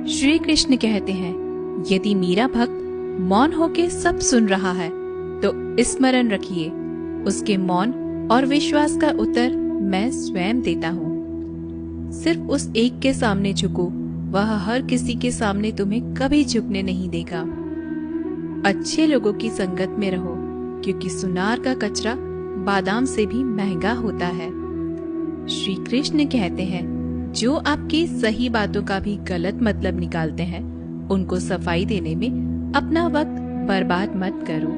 श्री कृष्ण कहते हैं, यदि मेरा भक्त मौन होके सब सुन रहा है तो स्मरण रखिए, उसके मौन और विश्वास का उत्तर मैं स्वयं देता हूँ। सिर्फ उस एक के सामने झुको, वह हर किसी के सामने तुम्हें कभी झुकने नहीं देगा। अच्छे लोगों की संगत में रहो, क्योंकि सुनार का कचरा बादाम से भी महंगा होता है। श्री कृष्ण कहते हैं, जो आपकी सही बातों का भी गलत मतलब निकालते हैं, उनको सफाई देने में अपना वक्त बर्बाद मत करो।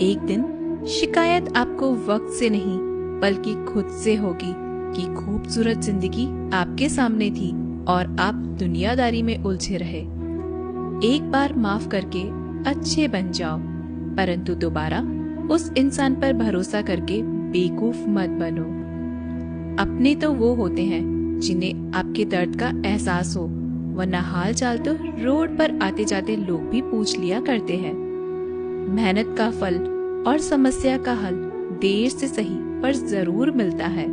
एक दिन शिकायत आपको वक्त से नहीं बल्कि खुद से होगी कि खूबसूरत जिंदगी आपके सामने थी और आप दुनियादारी में उलझे रहे। एक बार माफ करके अच्छे बन जाओ, परंतु दोबारा उस इंसान पर भरोसा करके बेवकूफ मत बनो। अपने तो वो होते हैं जिन्हें आपके दर्द का एहसास हो, वरना हाल चाल तो रोड पर आते जाते लोग भी पूछ लिया करते हैं। मेहनत का फल और समस्या का हल देर से सही पर जरूर मिलता है।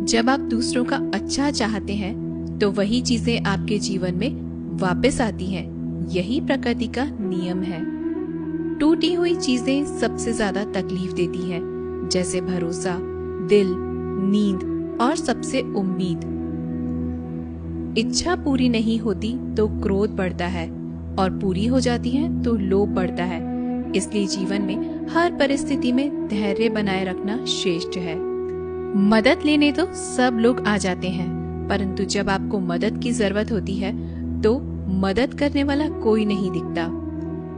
जब आप दूसरों का अच्छा चाहते हैं तो वही चीजें आपके जीवन में वापस आती हैं। यही प्रकृति का नियम है। टूटी हुई चीजें सबसे ज्यादा तकलीफ देती हैं, जैसे भरोसा, दिल, नींद और सबसे उम्मीद। इच्छा पूरी नहीं होती तो क्रोध बढ़ता है और पूरी हो जाती है तो लोभ बढ़ता है। इसलिए जीवन में हर परिस्थिति में धैर्य बनाए रखना श्रेष्ठ है। मदद लेने तो सब लोग आ जाते हैं, परंतु जब आपको मदद की जरूरत होती है तो मदद करने वाला कोई नहीं दिखता।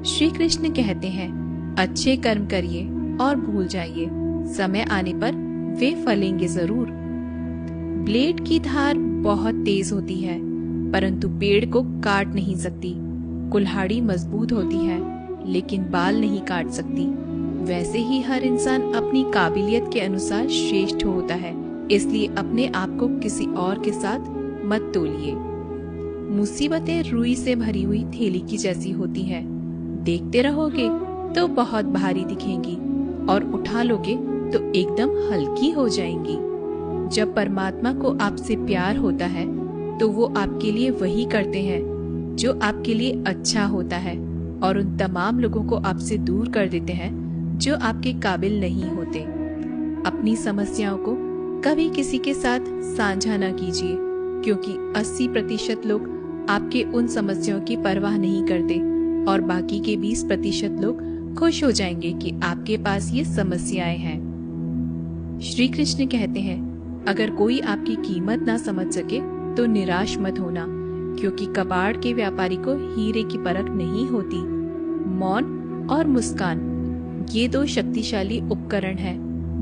श्री कृष्ण कहते हैं, अच्छे कर्म करिए और भूल जाइए, समय आने पर वे फलेंगे जरूर। ब्लेड की धार बहुत तेज होती है, परंतु पेड़ को काट नहीं सकती। कुल्हाड़ी मजबूत होती है, लेकिन बाल नहीं काट सकती। वैसे ही हर इंसान अपनी काबिलियत के अनुसार श्रेष्ठ होता है, इसलिए अपने आप को किसी और के साथ मत तोलिए। मुसीबतें रुई से भरी हुई थैली की जैसी होती हैं। देखते रहोगे तो बहुत भारी दिखेंगी और उठा लोगे तो एकदम हल्की हो जाएंगी। जब परमात्मा को आपसे प्यार होता है तो वो आपके लिए वही करते हैं जो आपके लिए अच्छा होता है, और उन तमाम लोगों को आपसे दूर कर देते हैं जो आपके काबिल नहीं होते। अपनी समस्याओं को कभी किसी के साथ साझा न कीजिए, क्योंकि 80% लोग आपके उन समस्याओं की परवाह नहीं करते और बाकी के 20% लोग खुश हो जाएंगे कि आपके पास ये समस्याएं हैं। श्री कृष्ण कहते हैं, अगर कोई आपकी कीमत ना समझ सके तो निराश मत होना, क्योंकि कबाड़ के व्यापारी को हीरे की परख नहीं होती। मौन और मुस्कान, ये दो शक्तिशाली उपकरण हैं।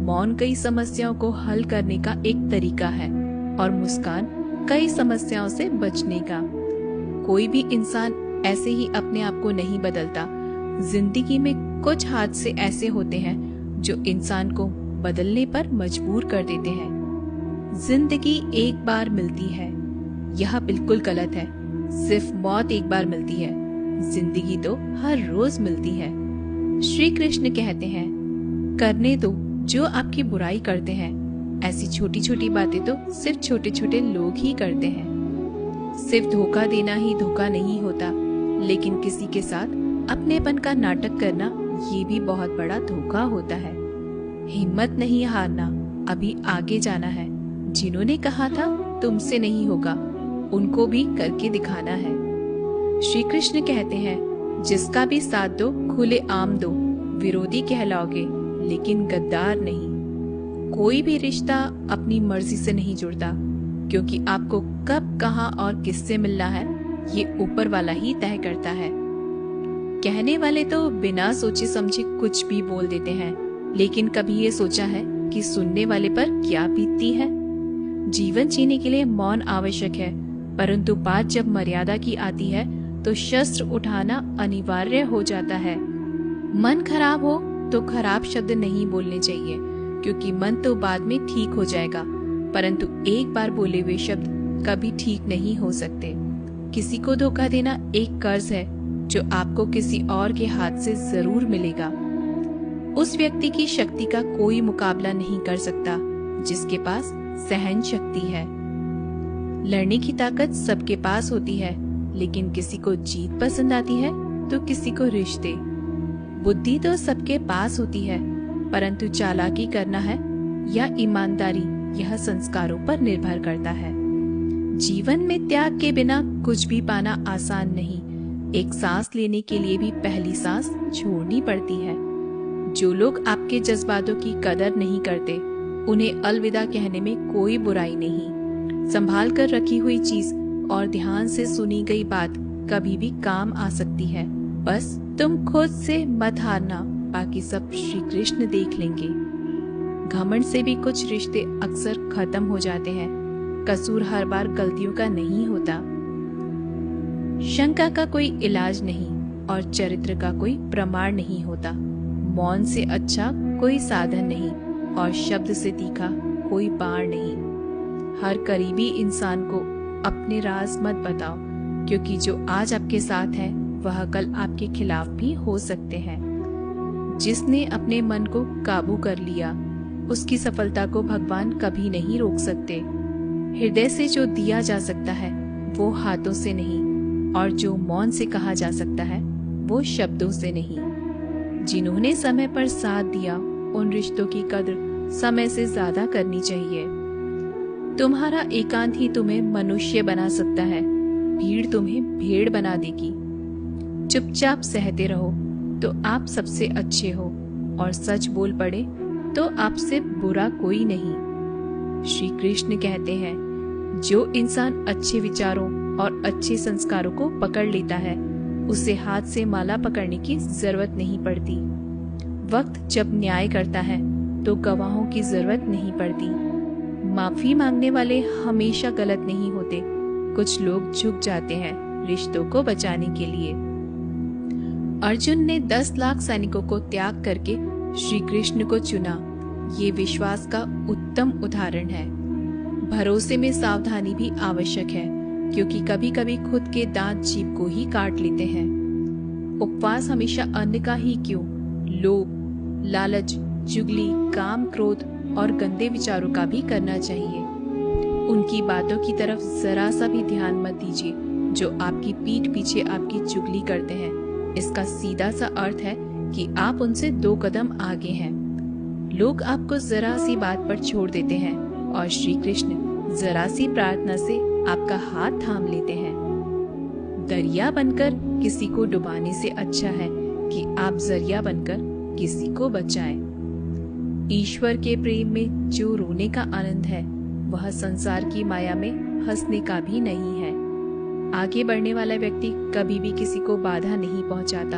मौन कई समस्याओं को हल करने का एक तरीका है और मुस्कान कई समस्याओं से बचने का। कोई भी इंसान ऐसे ही अपने आप को नहीं बदलता। जिंदगी में कुछ हादसे ऐसे होते हैं जो इंसान को बदलने पर मजबूर कर देते हैं। जिंदगी एक बार मिलती है, यह बिल्कुल गलत है। सिर्फ मौत एक बार मिलती है, जिंदगी तो हर रोज मिलती है। श्री कृष्ण कहते हैं, करने दो जो आपकी बुराई करते हैं। ऐसी छोटी छोटी बातें तो सिर्फ छोटे छोटे लोग ही करते हैं। सिर्फ धोखा देना ही धोखा नहीं होता, लेकिन किसी के साथ अपनेपन का नाटक करना ये भी बहुत बड़ा धोखा होता है। हिम्मत नहीं हारना, अभी आगे जाना है। जिन्होंने कहा था तुमसे नहीं होगा, उनको भी करके दिखाना है। श्री कृष्ण कहते हैं, जिसका भी साथ दो खुले आम दो, विरोधी कहलाओगे लेकिन गद्दार नहीं। कोई भी रिश्ता अपनी मर्जी से नहीं जुड़ता, क्योंकि आपको कब, कहां और किससे मिलना है ये ऊपर वाला ही तय करता है। कहने वाले तो बिना सोचे समझे कुछ भी बोल देते हैं, लेकिन कभी ये सोचा है कि सुनने वाले पर क्या बीतती है। जीवन जीने के लिए मौन आवश्यक है, परंतु बात जब मर्यादा की आती है तो शस्त्र उठाना अनिवार्य हो जाता है। मन खराब हो तो खराब शब्द नहीं बोलने चाहिए, क्योंकि मन तो बाद में ठीक हो जाएगा, परंतु एक बार बोले हुए शब्द कभी ठीक नहीं हो सकते। किसी को धोखा देना एक कर्ज है जो आपको किसी और के हाथ से जरूर मिलेगा। उस व्यक्ति की शक्ति का कोई मुकाबला नहीं कर सकता जिसके पास सहन शक्ति है। लड़ने की ताकत सबके पास होती है, लेकिन किसी को जीत पसंद आती है तो किसी को रिश्ते। बुद्धि तो सबके पास होती है, परंतु चालाकी करना है या ईमानदारी, यह संस्कारों पर निर्भर करता है। जीवन में त्याग के बिना कुछ भी पाना आसान नहीं। एक सांस लेने के लिए भी पहली सांस छोड़नी पड़ती है। जो लोग आपके जज्बातों की कदर नहीं करते, उन्हें अलविदा कहने में कोई बुराई नहीं। संभाल कर रखी हुई चीज और ध्यान से सुनी गई बात कभी भी काम आ सकती है। बस तुम खुद से मत हारना, बाकी सब श्री कृष्ण देख लेंगे। घमंड से भी कुछ रिश्ते अक्सर खत्म हो जाते हैं। कसूर हर बार गलतियों का नहीं होता। शंका का कोई इलाज नहीं और चरित्र का कोई प्रमाण नहीं होता। मौन से अच्छा कोई साधन नहीं और शब्द से तीखा कोई बाण नहीं। हर करीबी इंसान को अपने राज मत बताओ, क्योंकि जो आज आपके साथ है वह कल आपके खिलाफ भी हो सकते हैं। जिसने अपने मन को काबू कर लिया, उसकी सफलता को भगवान कभी नहीं रोक सकते। हृदय से जो दिया जा सकता है वो हाथों से नहीं, और जो मौन से कहा जा सकता है वो शब्दों से नहीं। जिन्होंने समय पर साथ दिया, उन रिश्तों की कद्र समय से ज्यादा करनी चाहिए। तुम्हारा एकांत ही तुम्हें मनुष्य बना सकता है, भीड़ तुम्हें भेड़ बना देगी। चुपचाप सहते रहो तो आप सबसे अच्छे हो, और सच बोल पड़े तो आपसे बुरा कोई नहीं। श्री कृष्ण कहते हैं, जो इंसान अच्छे विचारों और अच्छे संस्कारों को पकड़ लेता है, उसे हाथ से माला पकड़ने की जरूरत नहीं पड़ती। वक्त जब न्याय करता है तो गवाहों की जरूरत नहीं पड़ती। माफी मांगने वाले हमेशा गलत नहीं होते। कुछ लोग झुक जाते हैं रिश्तों को बचाने के लिए। अर्जुन ने 10 लाख सैनिकों को त्याग करके श्री कृष्ण को चुना। ये विश्वास का उत्तम उदाहरण है। भरोसे में सावधानी भी आवश्यक है, क्योंकि कभी कभी खुद के दांत जीभ को ही काट लेते हैं। उपवास हमेशा अन्न का ही क्यों, लोभ, लालच, जुगली, काम, क्रोध और गंदे विचारों का भी करना चाहिए। उनकी बातों की तरफ जरा सा भी ध्यान मत दीजिए जो आपकी पीठ पीछे आपकी चुगली करते हैं। इसका सीधा सा अर्थ है कि आप उनसे 2 कदम आगे हैं। लोग आपको जरा सी बात पर छोड़ देते हैं और श्री कृष्ण जरा सी प्रार्थना से आपका हाथ थाम लेते हैं। दरिया बनकर किसी को डुबाने से अच्छा है कि आप जरिया बनकर किसी को बचाएं। ईश्वर के प्रेम में जो रोने का आनंद है, वह संसार की माया में हंसने का भी नहीं है। आगे बढ़ने वाला व्यक्ति कभी भी किसी को बाधा नहीं पहुंचाता,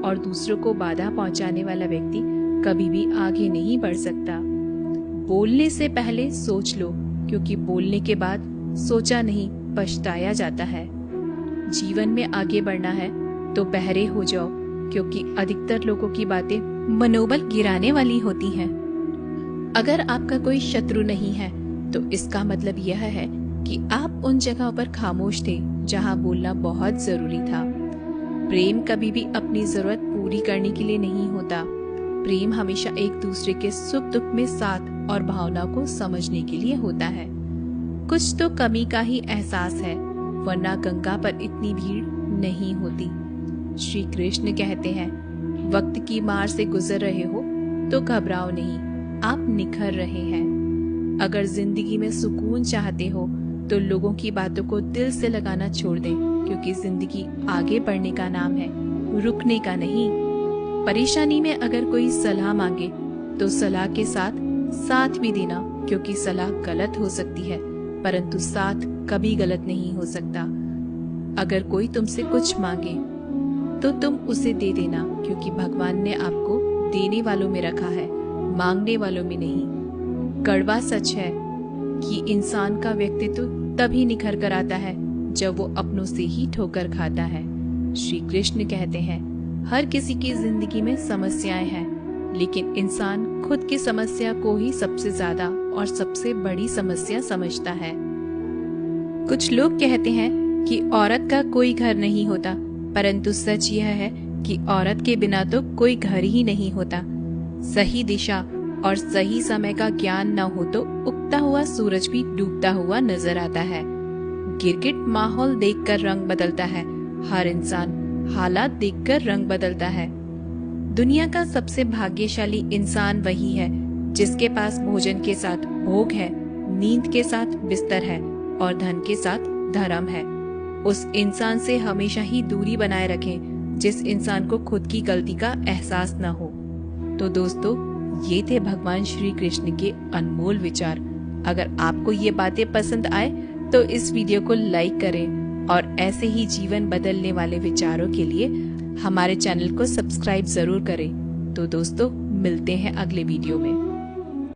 और दूसरों को बाधा पहुंचाने वाला व्यक्ति कभी भी आगे नहीं बढ़ सकता। बोलने से पहले सोच लो, क्योंकि बोलने के बाद सोचा नहीं पछताया जाता है। जीवन में आगे बढ़ना है तो बहरे हो जाओ, क्योंकि अधिकतर लोगों की बातें मनोबल गिराने वाली होती हैं। अगर आपका कोई शत्रु नहीं है तो इसका मतलब यह है कि आप उन जगहों पर खामोश थे जहां बोलना बहुत जरूरी था। प्रेम कभी भी अपनी जरूरत पूरी करने के लिए नहीं होता। प्रेम हमेशा एक दूसरे के सुख दुख में साथ और भावना को समझने के लिए होता है। कुछ तो कमी का ही एहसास है, वरना गंगा पर इतनी भीड़ नहीं होती। श्री कृष्ण कहते हैं, वक्त की मार से गुजर रहे हो तो घबराओ नहीं, आप निखर रहे हैं। अगर जिंदगी में सुकून चाहते हो तो लोगों की बातों को दिल से लगाना छोड़ दें, क्योंकि जिंदगी आगे बढ़ने का नाम है, रुकने का नहीं। परेशानी में अगर कोई सलाह मांगे तो सलाह के साथ साथ भी देना, क्योंकि सलाह गलत हो सकती है परंतु साथ कभी गलत नहीं हो सकता। अगर कोई तुमसे कुछ मांगे तो तुम उसे दे देना, क्योंकि भगवान ने आपको देने वालों में रखा है, मांगने वालों में नहीं। कड़वा सच है कि इंसान का व्यक्तित्व तभी निखर कर आता है जब वो अपनों से ही ठोकर खाता है। श्री कृष्ण कहते हैं, हर किसी की जिंदगी में समस्याएं हैं, लेकिन इंसान खुद की समस्या को ही सबसे ज्यादा और सबसे बड़ी समस्या समझता है। कुछ लोग कहते हैं कि औरत का कोई घर नहीं होता, परंतु सच यह है कि औरत के बिना तो कोई घर ही नहीं होता। सही दिशा और सही समय का ज्ञान न हो तो उगता हुआ सूरज भी डूबता हुआ नजर आता है। गिरगिट माहौल देखकर रंग बदलता है, हर इंसान हालात देखकर रंग बदलता है। दुनिया का सबसे भाग्यशाली इंसान वही है जिसके पास भोजन के साथ भोग है, नींद के साथ बिस्तर है और धन के साथ धर्म है। उस इंसान से हमेशा ही दूरी बनाए रखें जिस इंसान को खुद की गलती का एहसास न हो। तो दोस्तों, ये थे भगवान श्री कृष्ण के अनमोल विचार। अगर आपको ये बातें पसंद आए तो इस वीडियो को लाइक करें और ऐसे ही जीवन बदलने वाले विचारों के लिए हमारे चैनल को सब्सक्राइब जरूर करें। तो दोस्तों, मिलते हैं अगले वीडियो में।